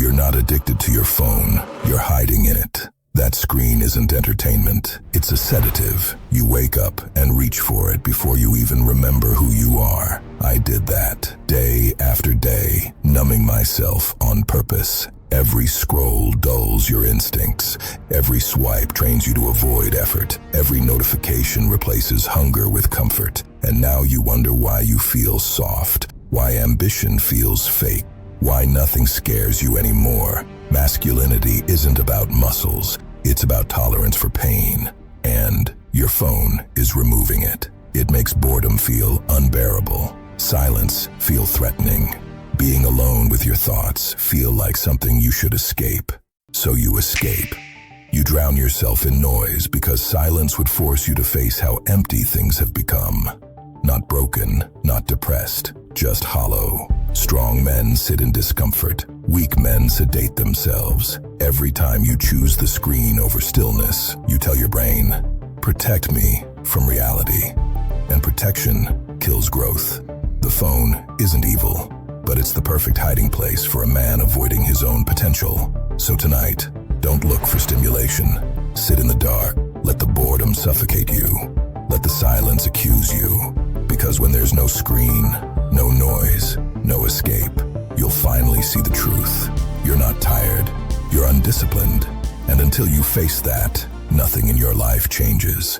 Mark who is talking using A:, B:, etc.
A: You're not addicted to your phone. You're hiding in it. That screen isn't entertainment. It's a sedative. You wake up and reach for it before you even remember who you are. I did that day after day, numbing myself on purpose. Every scroll dulls your instincts. Every swipe trains you to avoid effort. Every notification replaces hunger with comfort. And now you wonder why you feel soft, why ambition feels fake, why nothing scares you anymore. Masculinity isn't about muscles. It's about tolerance for pain. And your phone is removing it. It makes boredom feel unbearable. Silence feel threatening. Being alone with your thoughts feel like something you should escape. So you escape. You drown yourself in noise because silence would force you to face how empty things have become. Not broken, not depressed, just hollow. Strong men sit in discomfort. Weak men sedate themselves. Every time you choose the screen over stillness, you tell your brain, protect me from reality. And protection kills growth. The phone isn't evil, but it's the perfect hiding place for a man avoiding his own potential. So tonight, don't look for stimulation. Sit in the dark. Let the boredom suffocate you. Let the silence accuse you. Because when there's no screen, no noise, no escape, you'll finally see the truth. You're not tired. You're undisciplined. And until you face that, nothing in your life changes.